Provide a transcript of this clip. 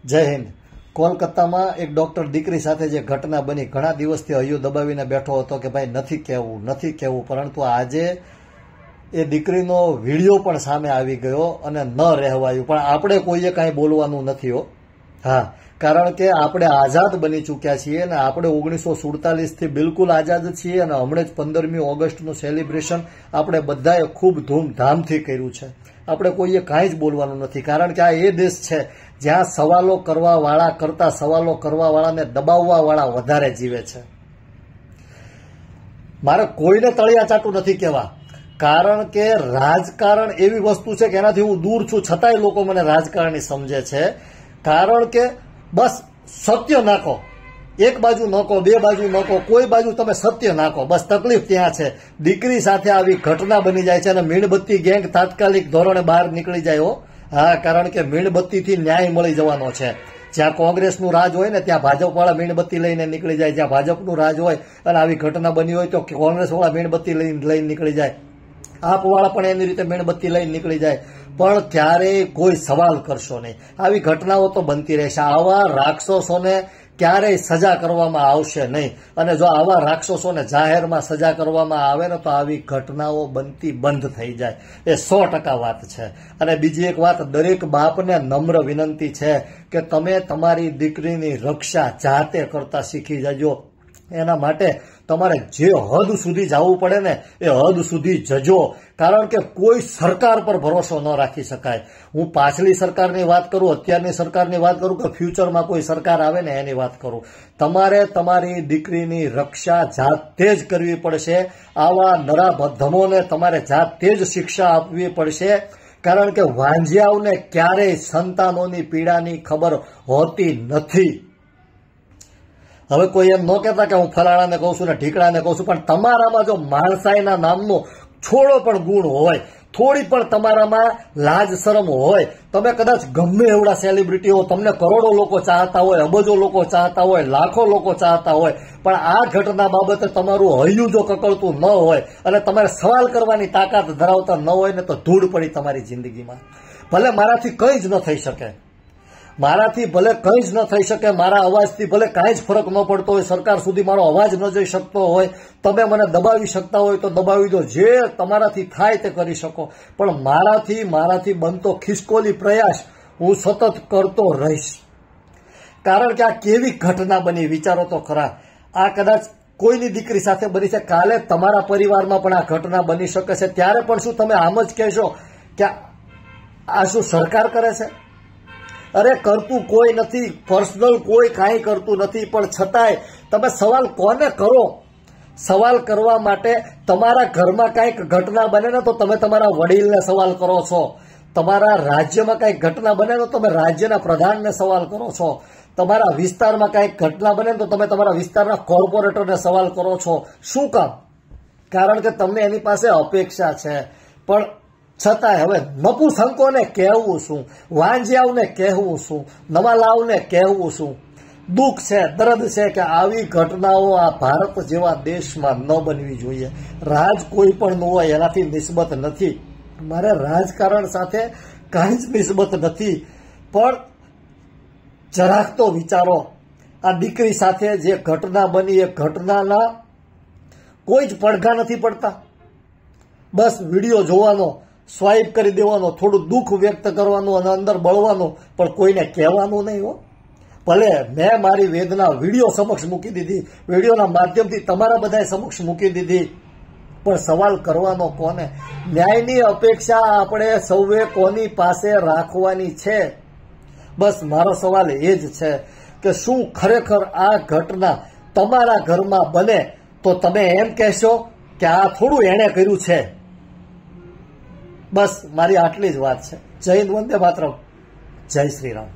જય હિન્દ। કોલકાતામાં એક ડોક્ટર દીકરી સાથે જે ઘટના બની, ઘણા દિવસથી હૈયું દબાવીને બેઠો હતો કે ભાઈ નથી કહેવું, પરંતુ આજે એ દીકરીનો વિડીયો પણ સામે આવી ગયો અને ન રહેવાયું, પણ આપણે કોઈએ કાંઈ બોલવાનું નથી હો। હા, કારણ કે આપણે આઝાદ બની ચૂક્યા છીએ અને આપણે 1947થી બિલકુલ આઝાદ છીએ અને હમણાં જ 15મી ઓગસ્ટનું સેલિબ્રેશન આપણે બધાએ ખૂબ ધૂમધામથી કર્યું છે। આપણે કોઈએ કાંઈ જ બોલવાનું નથી, કારણ કે આ એ દેશ છે જ્યાં સવાલો કરવાવાળા કરતાં સવાલો કરવાવાળાને દબાવવાવાળા વધારે જીવે છે। મારે કોઈને તળિયા ચાટું નથી કહેવા, કારણ કે રાજકારણ એવી વસ્તુ છે કે એનાથી હું દૂર છું, છતાંય લોકો મને રાજકારણી સમજે છે। કારણ કે બસ સત્ય નાખો, એક બાજુ નાખો, બે બાજુ નાખો, કોઈ બાજુ તમે સત્ય નાખો, બસ તકલીફ ત્યાં છે। દીકરી સાથે આવી ઘટના બની જાય છે અને મીણબત્તી ગેંગ તાત્કાલિક ધોરણે બહાર નીકળી જાય હો। હા, કારણ કે મીણબત્તીથી ન્યાય મળી જવાનો છે। જ્યાં કોંગ્રેસનું રાજ હોય ને ત્યાં ભાજપવાળા મીણબત્તી લઈને નીકળી જાય, જ્યાં ભાજપનું રાજ હોય અને આવી ઘટના બની હોય તો કોંગ્રેસવાળા મીણબત્તી લઈને નીકળી જાય, આપવાળા પણ એની રીતે મીણબત્તી લઈને નીકળી જાય, પણ ક્યારેય કોઈ સવાલ કરશો નહીં। આવી ઘટનાઓ તો બનતી રહેશે, આવા રાક્ષસોને ક્યારેય સજા કરવામાં આવશે નહીં, અને જો આવા રાક્ષસોને જાહેરમાં સજા કરવામાં આવે ને તો આવી ઘટનાઓ બનતી બંધ થઈ જાય, એ 100% વાત છે। અને બીજી એક વાત, દરેક બાપને નમ્ર વિનંતી છે કે તમે તમારી દીકરીની રક્ષા જાતે કરતા શીખી જજો। એના માટે તમારે જે હદ સુધી જવું પડે ને એ હદ સુધી જજો, કારણ કે કોઈ સરકાર પર ભરોસો ન રાખી શકાય। હું પાછલી સરકારની વાત કરું, અત્યારની સરકારની વાત કરું કે ફ્યુચરમાં કોઈ સરકાર આવે ને એની વાત કરું, તમારે તમારી દીકરીની રક્ષા જાતે જ કરવી પડશે। આવા નરાધમોને તમારે જાતે જ શિક્ષા આપવી પડશે, કારણ કે વાંઝિયાઓને ક્યારેય સંતાનોની પીડાની ખબર હોતી નથી। હવે કોઈ એમ ન કહેતા કે હું ફલાણાને કહું છું ને ઢીકડાને કહું છું, પણ તમારામાં જો માણસાઈના નામનો થોડો પણ ગુણ હોય, થોડી પણ તમારામાં લાજ શરમ હોય, તમે કદાચ ગમે એવડા સેલિબ્રિટી હો, તમને કરોડો લોકો ચાહતા હોય, અબજો લોકો ચાહતા હોય, લાખો લોકો ચાહતા હોય, પણ આ ઘટના બાબતે તમારું હૈયું જો કકળતું ન હોય અને તમારે સવાલ કરવાની તાકાત ધરાવતા ન હોય ને તો ધૂળ પડી તમારી જિંદગીમાં। ભલે મારાથી કંઈ જ ન થઈ શકે, મારાથી ભલે કંઈ જ ન થઈ શકે, મારા અવાજથી ભલે કાંઈ જ ફરક ન પડતો હોય, સરકાર સુધી મારો અવાજ ન જઈ શકતો હોય, તમે મને દબાવી શકતા હોય તો દબાવી દો, જે તમારાથી થાય તે કરી શકો, પણ મારાથી બનતો ખિસકોલી પ્રયાસ હું સતત કરતો રહીશ। કારણ કે આ કેવી ઘટના બની, વિચારો તો ખરા। આ કદાચ કોઈની દીકરી સાથે બની છે, કાલે તમારા પરિવારમાં પણ આ ઘટના બની શકે છે, ત્યારે પણ શું તમે આમ જ કહેશો કે આ શું સરકાર કરે છે? અરે કરતું કોઈ નથી, પર્સનલ કોઈ કાંઈ કરતું નથી, પણ છતાંય તમે સવાલ કોને કરો? સવાલ કરવા માટે તમારા ઘરમાં કાંઈક ઘટના બને ને તો તમે તમારા વડીલને સવાલ કરો છો, તમારા રાજ્યમાં કાંઈક ઘટના બને તો તમે રાજ્યના પ્રધાનને સવાલ કરો છો, તમારા વિસ્તારમાં કાંઈક ઘટના બને તો તમે તમારા વિસ્તારના કોર્પોરેટરને સવાલ કરો છો। શું કામ? કારણ કે તમને એની પાસે અપેક્ષા છે। પણ છતાંય હવે નપુસંકોને કહેવું શું, વાંઝિયાઓને કહેવું શું, નવાલાઓને કહેવું શું? દુઃખ છે, દર્દ છે કે આવી ઘટનાઓ આ ભારત જેવા દેશમાં ન બનવી જોઈએ। રાજ કોઈ પણ હોય એનાથી નિસ્બત નથી, મારે રાજકારણ સાથે કાંઈ જ નિસ્બત નથી, પણ જરાક તો વિચારો, આ દીકરી સાથે જે ઘટના બની એ ઘટનાના કોઈ જ પડઘા નથી પડતા। બસ વિડીયો જોવાનો, સ્વાઇપ કરી દેવાનો, થોડું દુઃખ વ્યક્ત કરવાનું અને અંદર બળવાનું, પણ કોઈને કહેવાનું નહીં હો। ભલે મેં મારી વેદના વિડીયો સમક્ષ મૂકી દીધી, વિડીયોના માધ્યમથી તમારા બધાએ સમક્ષ મૂકી દીધી, પણ સવાલ કરવાનો કોને? ન્યાયની અપેક્ષા આપણે સૌએ કોની પાસે રાખવાની છે? બસ મારો સવાલ એ જ છે કે શું ખરેખર આ ઘટના તમારા ઘરમાં બને તો તમે એમ કહેશો કે આ થોડું એણે કર્યું છે? બસ મારી આટલી જ વાત છે। જય હિન્દ, વંદે માતરમ, જય શ્રી રામ।